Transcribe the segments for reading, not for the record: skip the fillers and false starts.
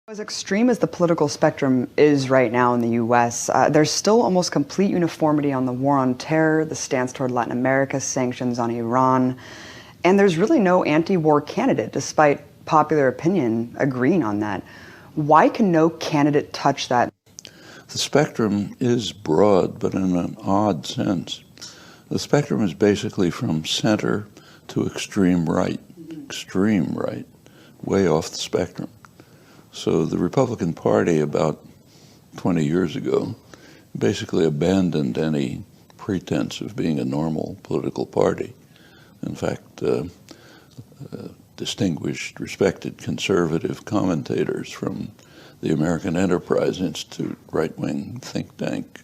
As extreme as the political spectrum is right now in the US, there's still almost complete uniformity on the war on terror, the stance toward Latin America, sanctions on Iran, and there's really no anti-war candidate, despite popular opinion agreeing on that. Why can no candidate touch that? The spectrum is broad, but in an odd sense. The spectrum is basically from center to extreme right, way off the spectrum. So the Republican Party about 20 years ago basically abandoned any pretense of being a normal political party. In fact, distinguished, respected conservative commentators from the American Enterprise Institute, right-wing think tank,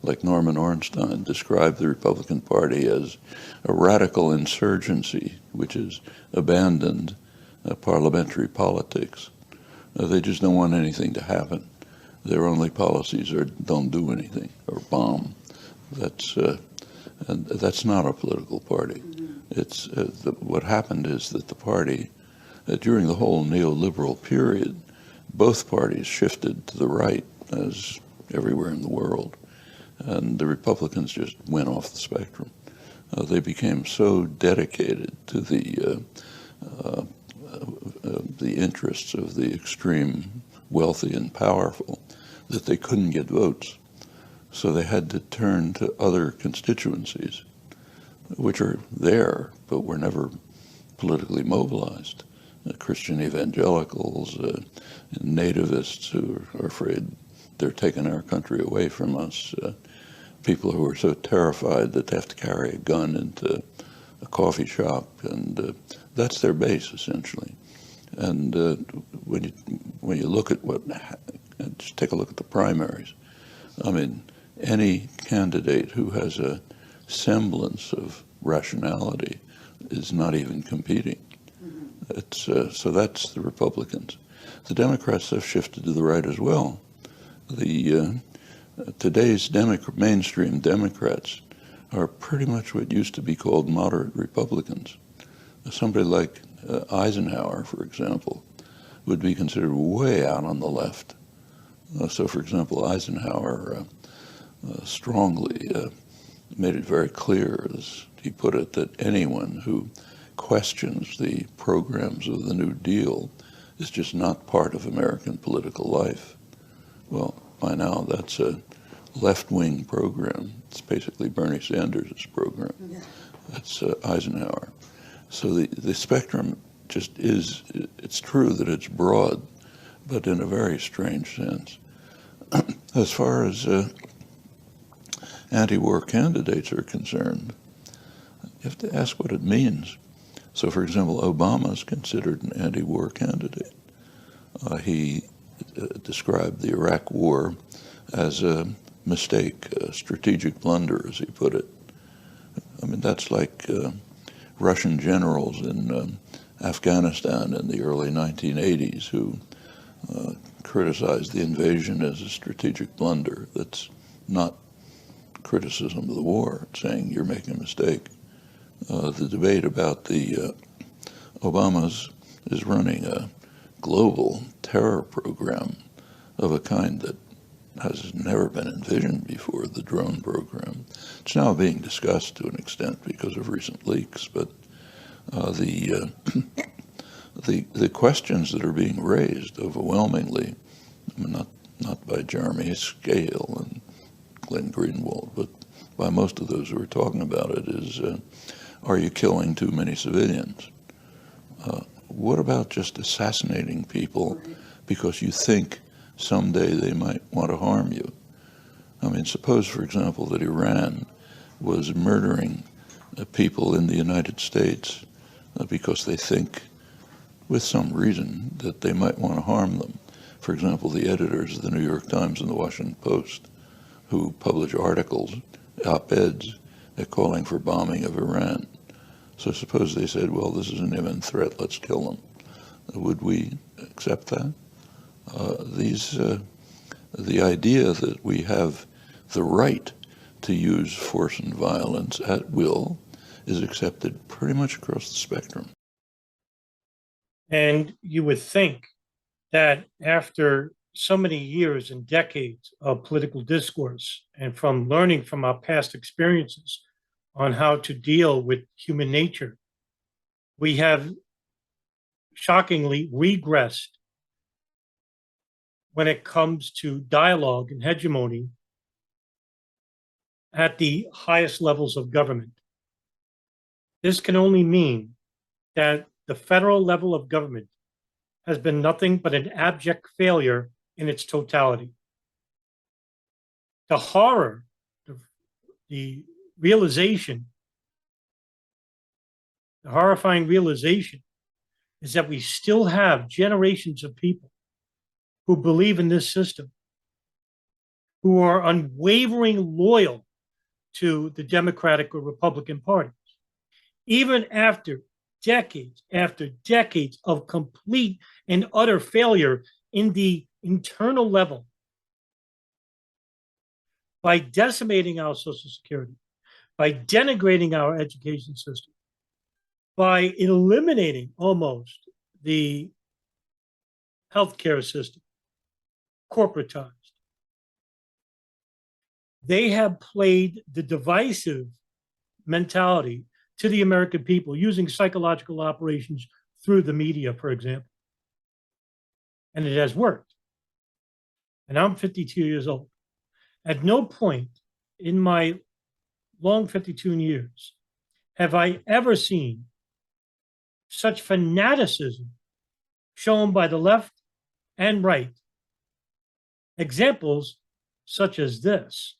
like Norman Ornstein, described the Republican Party as a radical insurgency, which has abandoned parliamentary politics. They just don't want anything to happen. Their only policies are don't do anything or bomb. And that's not a political party. It's what happened is that the party, during the whole neoliberal period, both parties shifted to the right, as everywhere in the world, and the Republicans just went off the spectrum. They became so dedicated to the interests of the extreme wealthy and powerful that they couldn't get votes. So they had to turn to other constituencies, which are there, but were never politically mobilized. Christian evangelicals, nativists who are afraid they're taking our country away from us, people who are so terrified that they have to carry a gun into a coffee shop, and that's their base, essentially. And when you look at just take a look at the primaries. I mean, any candidate who has a semblance of rationality is not even competing. So that's the Republicans. The Democrats have shifted to the right as well. Today's mainstream Democrats are pretty much what used to be called moderate Republicans. Somebody like Eisenhower, for example, would be considered way out on the left. So, for example, Eisenhower strongly made it very clear, as he put it, that anyone who questions the programs of the New Deal is just not part of American political life. Well, by now that's a left-wing program. It's basically Bernie Sanders' program. Yeah. That's Eisenhower. So the spectrum just is, it's true that it's broad, but in a very strange sense. As far as anti-war candidates are concerned, you have to ask what it means. So, for example, Obama is considered an anti-war candidate. He described the Iraq War as a mistake, a strategic blunder, as he put it. I mean, that's like Russian generals in Afghanistan in the early 1980s who criticized the invasion as a strategic blunder. That's not criticism of the war. It's saying you're making a mistake. The debate about the Obama's is running a global terror program of a kind that has never been envisioned before, the drone program. It's now being discussed to an extent because of recent leaks, but the questions that are being raised overwhelmingly, I mean, not by Jeremy Scale and Glenn Greenwald, but by most of those who are talking about it, is are you killing too many civilians? What about just assassinating people because you think someday they might want to harm you? I mean, suppose, for example, that Iran was murdering people in the United States because they think, with some reason, that they might want to harm them. For example, the editors of the New York Times and the Washington Post, who publish articles, op-eds, calling for bombing of Iran. So suppose they said, well, this is an imminent threat, let's kill them. Would we accept that? The idea that we have the right to use force and violence at will is accepted pretty much across the spectrum. And you would think that after so many years and decades of political discourse and from learning from our past experiences on how to deal with human nature, we have shockingly regressed when it comes to dialogue and hegemony at the highest levels of government. This can only mean that the federal level of government has been nothing but an abject failure in its totality. The horror, the realization, the horrifying realization is that we still have generations of people who believe in this system, who are unwavering loyal to the Democratic or Republican parties, even after decades of complete and utter failure in the internal level, by decimating our Social Security, by denigrating our education system, by eliminating almost the healthcare system, corporatized. They have played the divisive mentality to the American people using psychological operations through the media, for example. And it has worked. And I'm 52 years old. At no point in my long 52 years have I ever seen such fanaticism shown by the left and right. Examples such as this.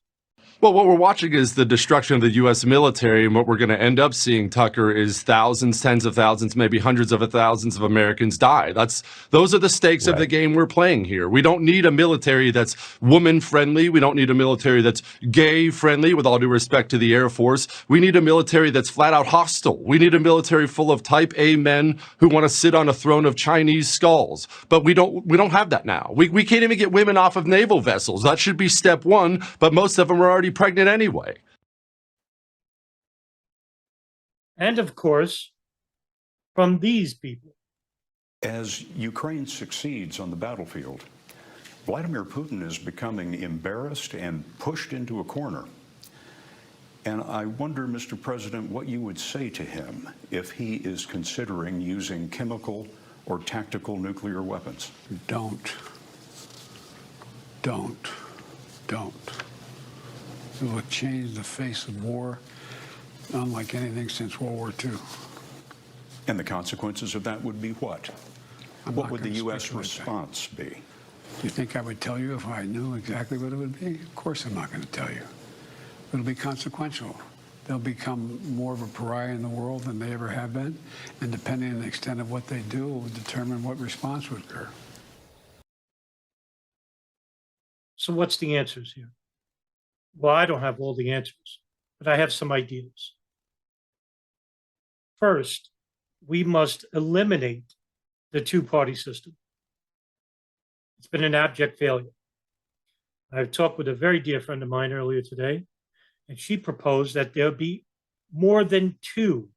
Well, what we're watching is the destruction of the U.S. military, and what we're going to end up seeing, Tucker, is thousands, tens of thousands, maybe hundreds of thousands of Americans die. Those are the stakes of the game we're playing here. We don't need a military that's woman-friendly. We don't need a military that's gay-friendly, with all due respect to the Air Force. We need a military that's flat-out hostile. We need a military full of type A men who want to sit on a throne of Chinese skulls. But we don't have that now. We can't even get women off of naval vessels. That should be step one, but most of them are already pregnant anyway. And of course, from these people. As Ukraine succeeds on the battlefield, Vladimir Putin is becoming embarrassed and pushed into a corner. And I wonder, Mr. President, what you would say to him if he is considering using chemical or tactical nuclear weapons. Don't. It will change the face of war unlike anything since World War II. And the consequences of that would be what? What would the U.S. response be? Do you think I would tell you if I knew exactly what it would be? Of course I'm not going to tell you. It'll be consequential. They'll become more of a pariah in the world than they ever have been, and depending on the extent of what they do, will determine what response would occur. So what's the answers here? Well, I don't have all the answers, but I have some ideas. First, we must eliminate the two-party system. It's been an abject failure. I've talked with a very dear friend of mine earlier today, and she proposed that there be more than two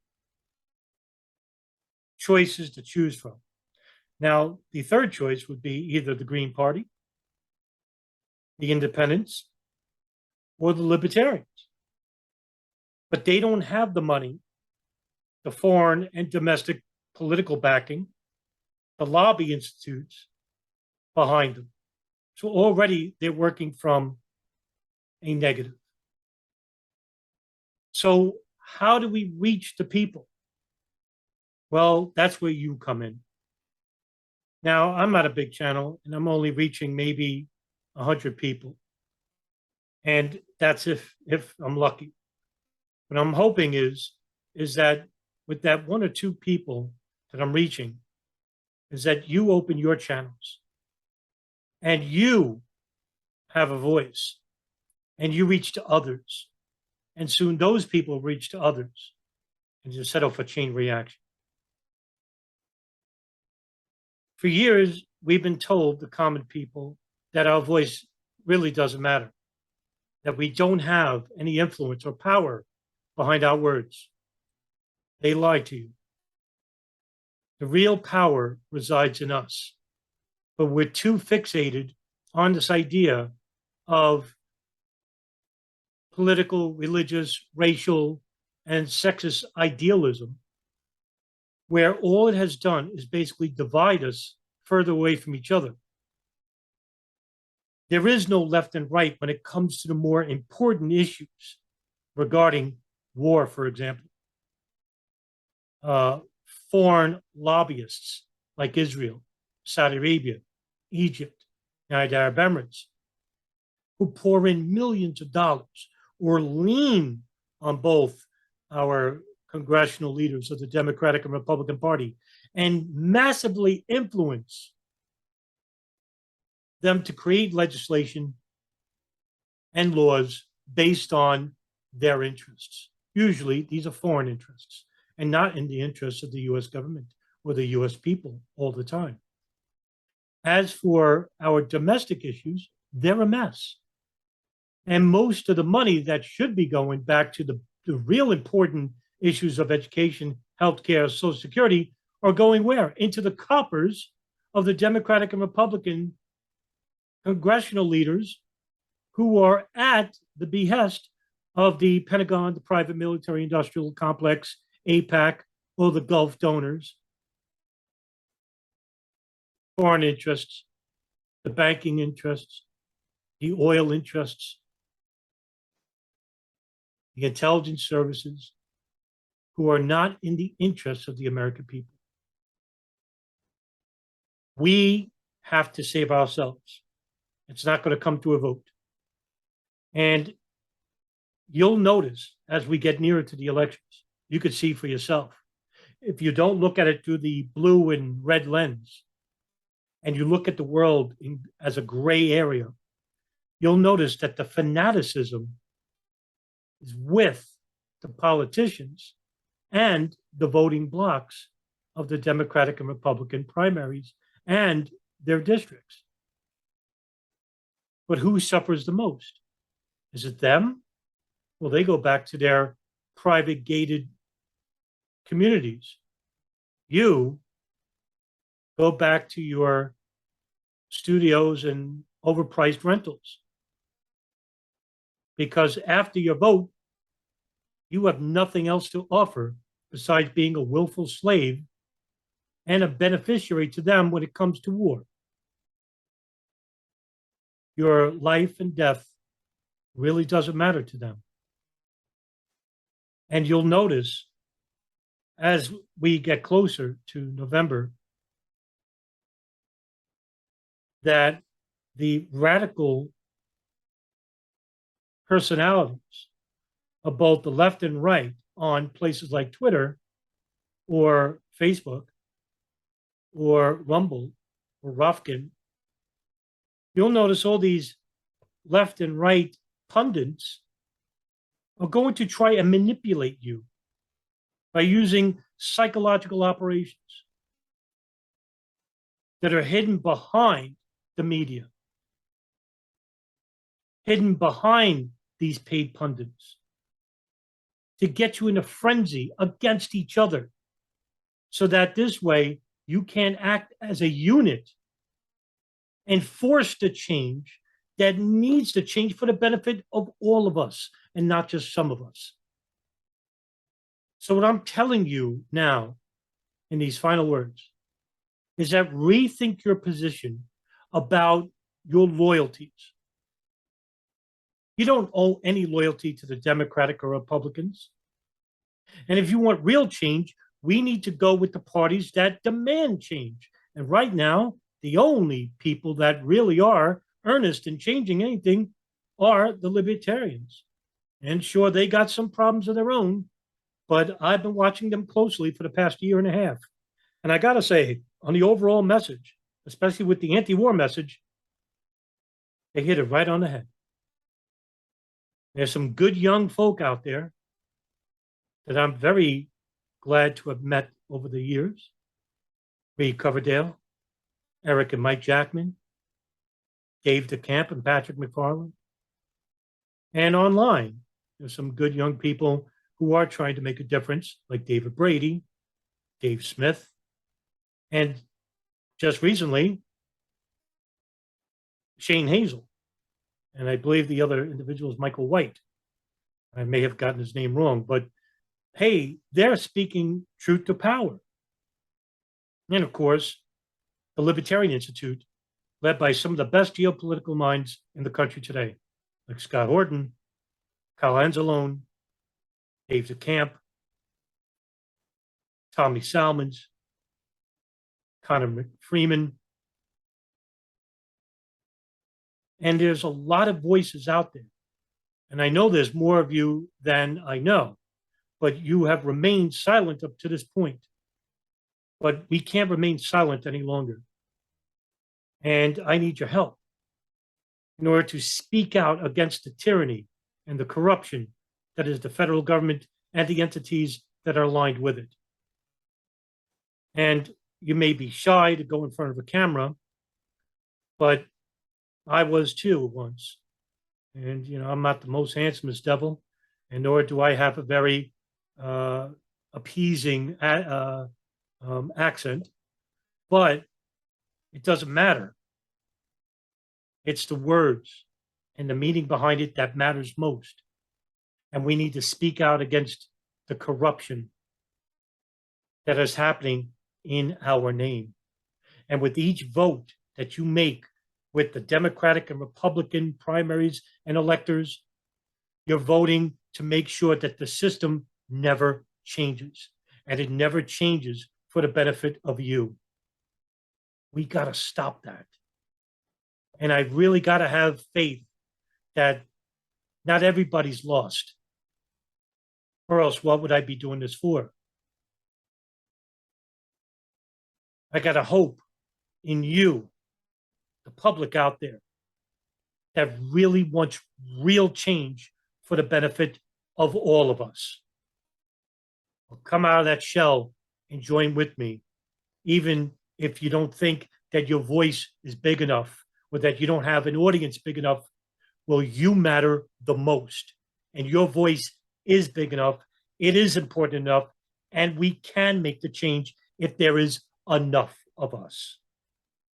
choices to choose from. Now, the third choice would be either the Green Party, the Independents, or the Libertarians. But they don't have the money, the foreign and domestic political backing, the lobby institutes behind them. So already they're working from a negative. So how do we reach the people? Well, that's where you come in. Now, I'm not a big channel, and I'm only reaching maybe 100 people. And that's if I'm lucky. What I'm hoping is that with that one or two people that I'm reaching, is that you open your channels and you have a voice and you reach to others. And soon those people reach to others and just set off a chain reaction. For years, we've been told, the common people, that our voice really doesn't matter, that we don't have any influence or power behind our words. They lie to you. The real power resides in us. but we're too fixated on this idea of political, religious, racial, and sexist idealism, where all it has done is basically divide us further away from each other. There is no left and right when it comes to the more important issues regarding war, for example. Foreign lobbyists like Israel, Saudi Arabia, Egypt, United Arab Emirates, who pour in millions of dollars or lean on both our congressional leaders of the Democratic and Republican Party and massively influence them to create legislation and laws based on their interests. Usually, these are foreign interests and not in the interests of the US government or the US people all the time. As for our domestic issues, they're a mess. And most of the money that should be going back to the real important issues of education, healthcare, Social Security are going where? Into the coffers of the Democratic and Republican congressional leaders who are at the behest of the Pentagon, the private military industrial complex, AIPAC, or the Gulf donors, foreign interests, the banking interests, the oil interests, the intelligence services, who are not in the interests of the American people. We have to save ourselves. It's not going to come to a vote. And you'll notice as we get nearer to the elections, you could see for yourself. If you don't look at it through the blue and red lens, and you look at the world as a gray area, you'll notice that the fanaticism is with the politicians and the voting blocs of the Democratic and Republican primaries and their districts. But who suffers the most? Is it them? Well, they go back to their private gated communities. You go back to your studios and overpriced rentals. Because after your vote, you have nothing else to offer besides being a willful slave and a beneficiary to them when it comes to war. Your life and death really doesn't matter to them. And you'll notice as we get closer to November that the radical personalities of both the left and right on places like Twitter or Facebook or Rumble or Rufkin, you'll notice all these left and right pundits are going to try and manipulate you by using psychological operations that are hidden behind the media, hidden behind these paid pundits, to get you in a frenzy against each other, so that this way you can act as a unit and force the change that needs to change for the benefit of all of us and not just some of us. So what I'm telling you now in these final words is that rethink your position about your loyalties. You don't owe any loyalty to the Democratic or Republicans. And if you want real change, we need to go with the parties that demand change. And right now, the only people that really are earnest in changing anything are the libertarians. And sure, they got some problems of their own, but I've been watching them closely for the past year and a half. And I got to say, on the overall message, especially with the anti-war message, they hit it right on the head. There's some good young folk out there that I'm very glad to have met over the years. Reed Coverdale, Eric and Mike Jackman, Dave DeCamp and Patrick McFarland. And online, there's some good young people who are trying to make a difference, like David Brady, Dave Smith, and just recently, Shane Hazel, and I believe the other individual is Michael White. I may have gotten his name wrong, but hey, they're speaking truth to power. And of course, the Libertarian Institute, led by some of the best geopolitical minds in the country today, like Scott Horton, Kyle Anzalone, Dave DeCamp, Tommy Salmons, Connor McFreeman. And there's a lot of voices out there. And I know there's more of you than I know, but you have remained silent up to this point. But we can't remain silent any longer. And I need your help in order to speak out against the tyranny and the corruption that is the federal government and the entities that are aligned with it. And you may be shy to go in front of a camera, but I was too once. And, you know, I'm not the most handsomest devil, and nor do I have a very appeasing accent, but it doesn't matter. It's the words and the meaning behind it that matters most. And we need to speak out against the corruption that is happening in our name. And with each vote that you make with the Democratic and Republican primaries and electors, you're voting to make sure that the system never changes. And it never changes for the benefit of you. We got to stop that. And I really got to have faith that not everybody's lost. Or else, what would I be doing this for? I got to hope in you, the public out there, that really wants real change for the benefit of all of us. Well, come out of that shell and join with me, even if you don't think that your voice is big enough or that you don't have an audience big enough. Well, you matter the most, and your voice is big enough, it is important enough, and we can make the change if there is enough of us.